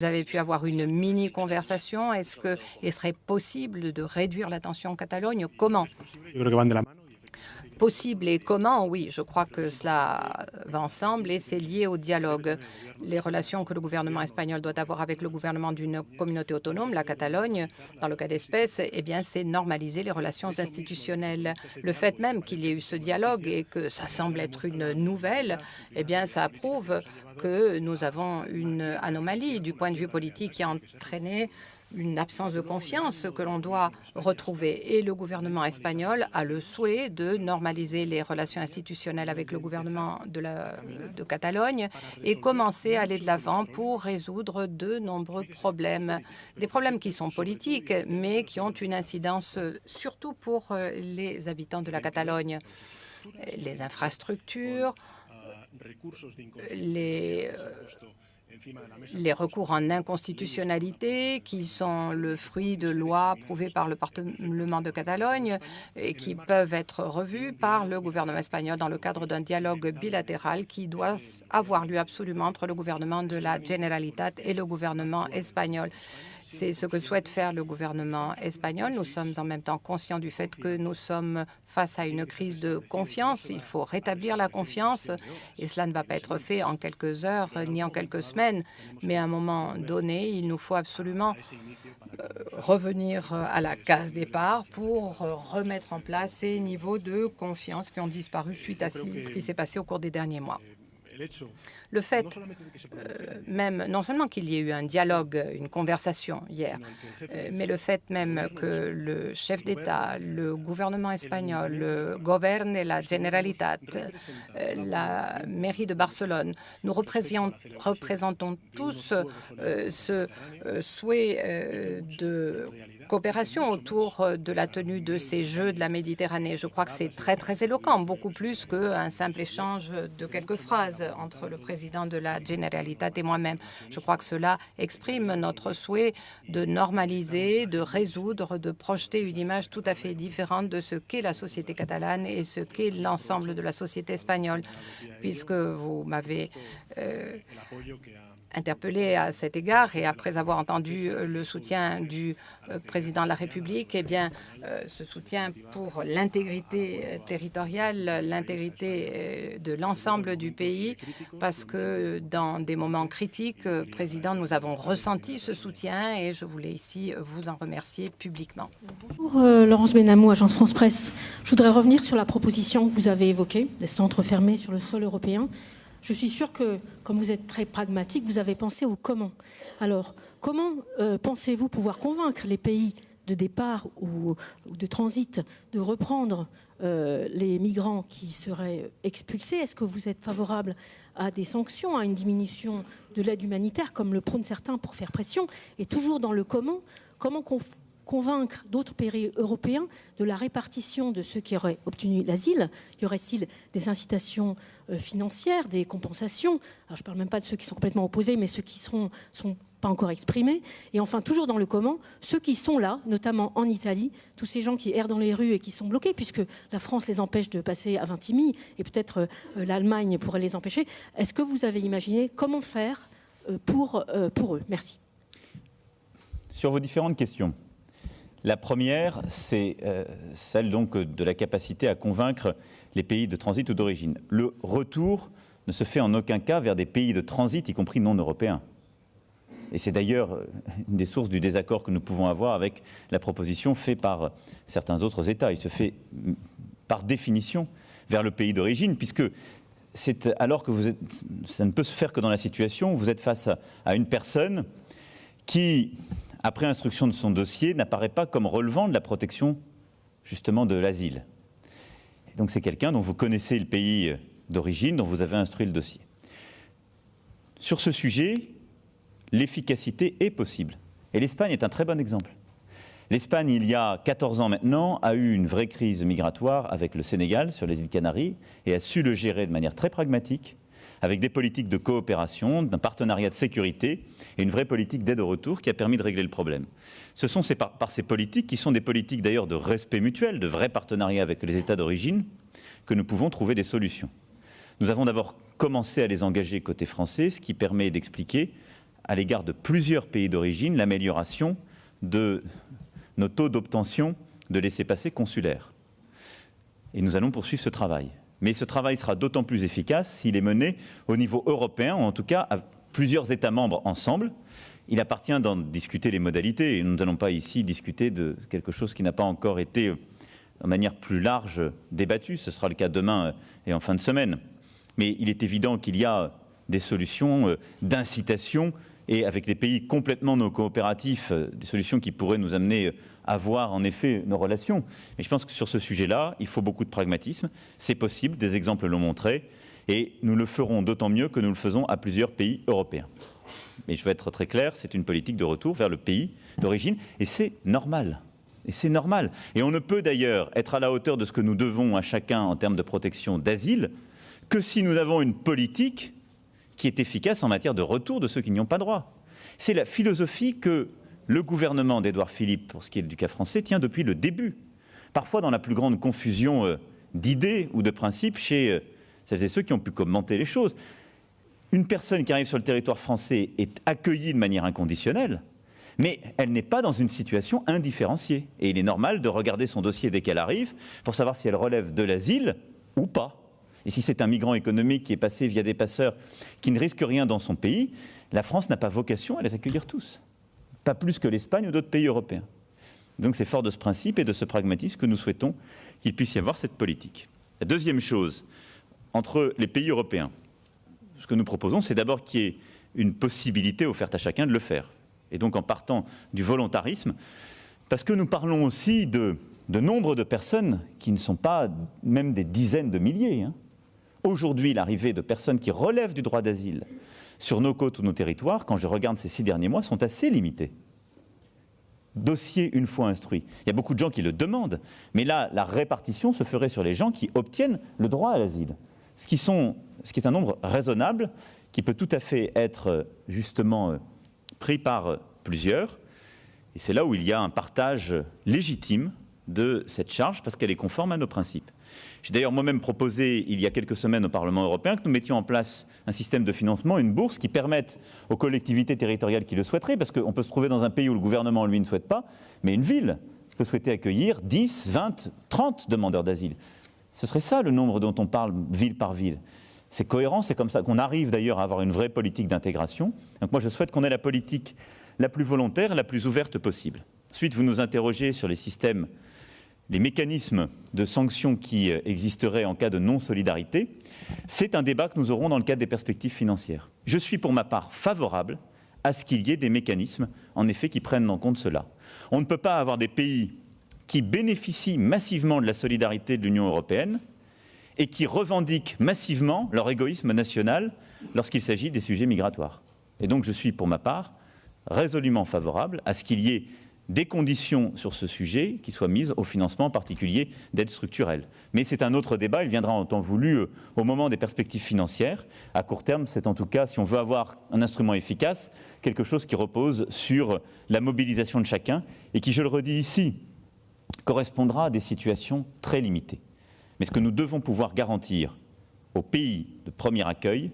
Vous avez pu avoir une mini-conversation. Est-ce qu'il serait possible de réduire la tension en Catalogne? Comment? Yo creo que van de la mano y efectivamente creo que Possible et comment? Oui, je crois que cela va ensemble et c'est lié au dialogue. Les relations que le gouvernement espagnol doit avoir avec le gouvernement d'une communauté autonome, la Catalogne, dans le cas d'espèce, eh bien, c'est normaliser les relations institutionnelles. Le fait même qu'il y ait eu ce dialogue et que ça semble être une nouvelle, eh bien, ça prouve que nous avons une anomalie du point de vue politique qui a entraîné une absence de confiance que l'on doit retrouver. Et le gouvernement espagnol a le souhait de normaliser les relations institutionnelles avec le gouvernement de Catalogne et commencer à aller de l'avant pour résoudre de nombreux problèmes. Des problèmes qui sont politiques, mais qui ont une incidence surtout pour les habitants de la Catalogne. Les infrastructures, les les recours en inconstitutionnalité qui sont le fruit de lois approuvées par le Parlement de Catalogne et qui peuvent être revues par le gouvernement espagnol dans le cadre d'un dialogue bilatéral qui doit avoir lieu absolument entre le gouvernement de la Generalitat et le gouvernement espagnol. C'est ce que souhaite faire le gouvernement espagnol. Nous sommes en même temps conscients du fait que nous sommes face à une crise de confiance. Il faut rétablir la confiance et cela ne va pas être fait en quelques heures ni en quelques semaines. Mais à un moment donné, il nous faut absolument revenir à la case départ pour remettre en place ces niveaux de confiance qui ont disparu suite à ce qui s'est passé au cours des derniers mois. Le fait même, non seulement qu'il y ait eu un dialogue, une conversation hier, mais le fait même que le chef d'État, le gouvernement espagnol, le Govern et la Generalitat, la mairie de Barcelone, nous représentons tous ce souhait de coopération autour de la tenue de ces Jeux de la Méditerranée. Je crois que c'est très, très éloquent, beaucoup plus qu'un simple échange de quelques phrases entre le président de la Generalitat et moi-même. Je crois que cela exprime notre souhait de normaliser, de résoudre, de projeter une image tout à fait différente de ce qu'est la société catalane et ce qu'est l'ensemble de la société espagnole, puisque vous m'avez interpellé à cet égard et après avoir entendu le soutien du président de la République, eh bien, ce soutien pour l'intégrité territoriale, l'intégrité de l'ensemble du pays, parce que dans des moments critiques, Président, nous avons ressenti ce soutien et je voulais ici vous en remercier publiquement. Bonjour, Laurence Benamou, Agence France Presse. Je voudrais revenir sur la proposition que vous avez évoquée, des centres fermés sur le sol européen. Je suis sûre que, comme vous êtes très pragmatique, vous avez pensé au comment. Alors, comment pensez-vous pouvoir convaincre les pays de départ ou de transit de reprendre les migrants qui seraient expulsés? Est-ce que vous êtes favorable à des sanctions, à une diminution de l'aide humanitaire, comme le prônent certains pour faire pression? Et toujours dans le comment convaincre d'autres pays européens de la répartition de ceux qui auraient obtenu l'asile? Y aurait-il des incitations financières, des compensations? Alors, je ne parle même pas de ceux qui sont complètement opposés, mais ceux qui sont pas encore exprimés. Et enfin, toujours dans le comment, ceux qui sont là, notamment en Italie, tous ces gens qui errent dans les rues et qui sont bloqués, puisque la France les empêche de passer à Vintimille, et peut-être l'Allemagne pourrait les empêcher. Est-ce que vous avez imaginé comment faire pour eux? Merci. Sur vos différentes questions. La première, c'est celle donc de la capacité à convaincre les pays de transit ou d'origine. Le retour ne se fait en aucun cas vers des pays de transit, y compris non européens. Et c'est d'ailleurs une des sources du désaccord que nous pouvons avoir avec la proposition faite par certains autres États. Il se fait par définition vers le pays d'origine, puisque c'est alors que ça ne peut se faire que dans la situation où vous êtes face à une personne qui, après instruction de son dossier, n'apparaît pas comme relevant de la protection, justement, de l'asile. Donc c'est quelqu'un dont vous connaissez le pays d'origine, dont vous avez instruit le dossier. Sur ce sujet, l'efficacité est possible. Et l'Espagne est un très bon exemple. L'Espagne, il y a 14 ans maintenant, a eu une vraie crise migratoire avec le Sénégal sur les îles Canaries et a su le gérer de manière très pragmatique, avec des politiques de coopération, d'un partenariat de sécurité et une vraie politique d'aide au retour qui a permis de régler le problème. Ce sont par ces politiques, qui sont des politiques d'ailleurs de respect mutuel, de vrais partenariats avec les États d'origine, que nous pouvons trouver des solutions. Nous avons d'abord commencé à les engager côté français, ce qui permet d'expliquer à l'égard de plusieurs pays d'origine l'amélioration de nos taux d'obtention de laissez-passer consulaires. Et nous allons poursuivre ce travail. Mais ce travail sera d'autant plus efficace s'il est mené au niveau européen, ou en tout cas à plusieurs États membres ensemble. Il appartient d'en discuter les modalités, et nous n'allons pas ici discuter de quelque chose qui n'a pas encore été, de manière plus large, débattu. Ce sera le cas demain et en fin de semaine. Mais il est évident qu'il y a des solutions d'incitation, et avec les pays complètement non coopératifs, des solutions qui pourraient nous amener à voir en effet nos relations. Mais je pense que sur ce sujet-là, il faut beaucoup de pragmatisme. C'est possible, des exemples l'ont montré, et nous le ferons d'autant mieux que nous le faisons à plusieurs pays européens. Mais je veux être très clair, c'est une politique de retour vers le pays d'origine, et c'est normal. Et c'est normal. Et on ne peut d'ailleurs être à la hauteur de ce que nous devons à chacun en termes de protection d'asile que si nous avons une politique qui est efficace en matière de retour de ceux qui n'y ont pas droit. C'est la philosophie que le gouvernement d'Édouard Philippe, pour ce qui est du cas français, tient depuis le début. Parfois dans la plus grande confusion d'idées ou de principes chez celles et ceux qui ont pu commenter les choses. Une personne qui arrive sur le territoire français est accueillie de manière inconditionnelle, mais elle n'est pas dans une situation indifférenciée. Et il est normal de regarder son dossier dès qu'elle arrive pour savoir si elle relève de l'asile ou pas. Et si c'est un migrant économique qui est passé via des passeurs qui ne risquent rien dans son pays, la France n'a pas vocation à les accueillir tous. Pas plus que l'Espagne ou d'autres pays européens. Donc c'est fort de ce principe et de ce pragmatisme que nous souhaitons qu'il puisse y avoir cette politique. La deuxième chose, entre les pays européens, ce que nous proposons, c'est d'abord qu'il y ait une possibilité offerte à chacun de le faire. Et donc en partant du volontarisme, parce que nous parlons aussi de nombre de personnes qui ne sont pas même des dizaines de milliers. Aujourd'hui, l'arrivée de personnes qui relèvent du droit d'asile sur nos côtes ou nos territoires, quand je regarde ces 6 derniers mois, sont assez limitées. Dossier une fois instruit. Il y a beaucoup de gens qui le demandent, mais là, la répartition se ferait sur les gens qui obtiennent le droit à l'asile. Ce qui est un nombre raisonnable, qui peut tout à fait être justement pris par plusieurs. Et c'est là où il y a un partage légitime de cette charge, parce qu'elle est conforme à nos principes. J'ai d'ailleurs moi-même proposé, il y a quelques semaines au Parlement européen, que nous mettions en place un système de financement, une bourse qui permette aux collectivités territoriales qui le souhaiteraient, parce qu'on peut se trouver dans un pays où le gouvernement, lui, ne souhaite pas, mais une ville peut souhaiter accueillir 10, 20, 30 demandeurs d'asile. Ce serait ça le nombre dont on parle ville par ville. C'est cohérent, c'est comme ça qu'on arrive d'ailleurs à avoir une vraie politique d'intégration. Donc moi je souhaite qu'on ait la politique la plus volontaire, la plus ouverte possible. Ensuite, vous nous interrogez sur les systèmes, les mécanismes de sanctions qui existeraient en cas de non-solidarité. C'est un débat que nous aurons dans le cadre des perspectives financières. Je suis pour ma part favorable à ce qu'il y ait des mécanismes, en effet, qui prennent en compte cela. On ne peut pas avoir des pays qui bénéficient massivement de la solidarité de l'Union européenne et qui revendiquent massivement leur égoïsme national lorsqu'il s'agit des sujets migratoires. Et donc je suis pour ma part résolument favorable à ce qu'il y ait des conditions sur ce sujet qui soient mises au financement en particulier d'aides structurelles. Mais c'est un autre débat, il viendra en temps voulu au moment des perspectives financières. À court terme, c'est en tout cas, si on veut avoir un instrument efficace, quelque chose qui repose sur la mobilisation de chacun et qui, je le redis ici, correspondra à des situations très limitées. Mais ce que nous devons pouvoir garantir aux pays de premier accueil,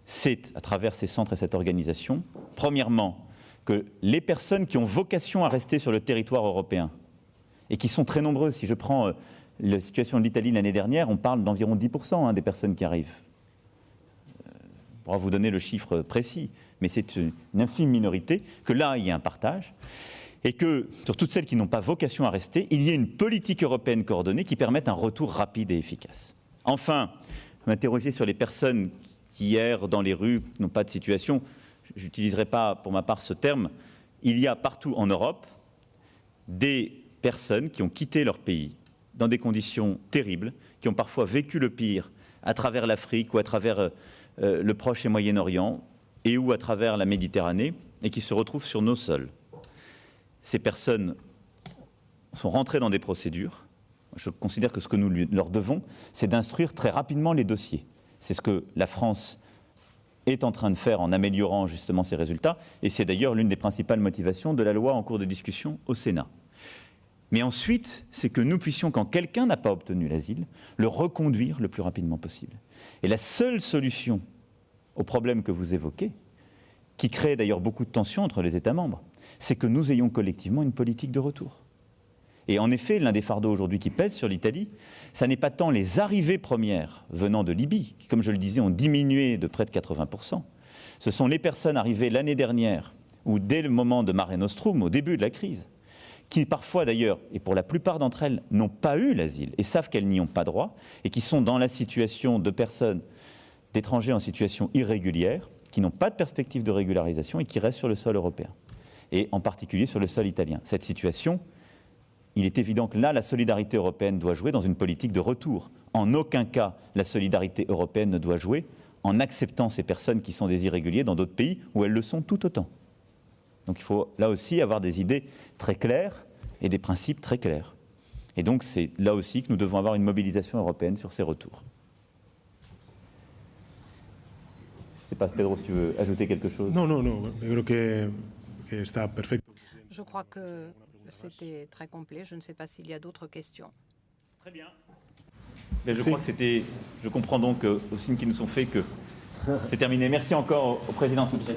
c'est, à travers ces centres et cette organisation, premièrement, que les personnes qui ont vocation à rester sur le territoire européen, et qui sont très nombreuses, si je prends la situation de l'Italie l'année dernière, on parle d'environ 10% des personnes qui arrivent. On pourra vous donner le chiffre précis, mais c'est une infime minorité, que là, il y a un partage, et que, sur toutes celles qui n'ont pas vocation à rester, il y ait une politique européenne coordonnée qui permette un retour rapide et efficace. Enfin, vous m'interrogez sur les personnes qui errent dans les rues, qui n'ont pas de situation. Je n'utiliserai pas pour ma part ce terme. Il y a partout en Europe des personnes qui ont quitté leur pays dans des conditions terribles, qui ont parfois vécu le pire à travers l'Afrique ou à travers le Proche et Moyen-Orient et ou à travers la Méditerranée et qui se retrouvent sur nos sols. Ces personnes sont rentrées dans des procédures. Je considère que ce que nous leur devons, c'est d'instruire très rapidement les dossiers. C'est ce que la France est en train de faire en améliorant justement ces résultats, et c'est d'ailleurs l'une des principales motivations de la loi en cours de discussion au Sénat. Mais ensuite, c'est que nous puissions, quand quelqu'un n'a pas obtenu l'asile, le reconduire le plus rapidement possible. Et la seule solution au problème que vous évoquez, qui crée d'ailleurs beaucoup de tensions entre les États membres, c'est que nous ayons collectivement une politique de retour. Et en effet, l'un des fardeaux aujourd'hui qui pèse sur l'Italie, ça n'est pas tant les arrivées premières venant de Libye, qui, comme je le disais, ont diminué de près de 80%. Ce sont les personnes arrivées l'année dernière, ou dès le moment de Mare Nostrum, au début de la crise, qui parfois d'ailleurs, et pour la plupart d'entre elles, n'ont pas eu l'asile et savent qu'elles n'y ont pas droit, et qui sont dans la situation de personnes, d'étrangers en situation irrégulière, qui n'ont pas de perspective de régularisation et qui restent sur le sol européen, et en particulier sur le sol italien. Cette situation, il est évident que là, la solidarité européenne doit jouer dans une politique de retour. En aucun cas, la solidarité européenne ne doit jouer en acceptant ces personnes qui sont des irréguliers dans d'autres pays où elles le sont tout autant. Donc il faut là aussi avoir des idées très claires et des principes très clairs. Et donc c'est là aussi que nous devons avoir une mobilisation européenne sur ces retours. Je ne sais pas, Pedro, si tu veux ajouter quelque chose. Non, je crois que está perfecto. Je crois que c'était très complet. Je ne sais pas s'il y a d'autres questions. Très bien. Mais je crois que c'était... Je comprends donc aux signes qui nous sont faits que c'est terminé. Merci encore au président Sanchez.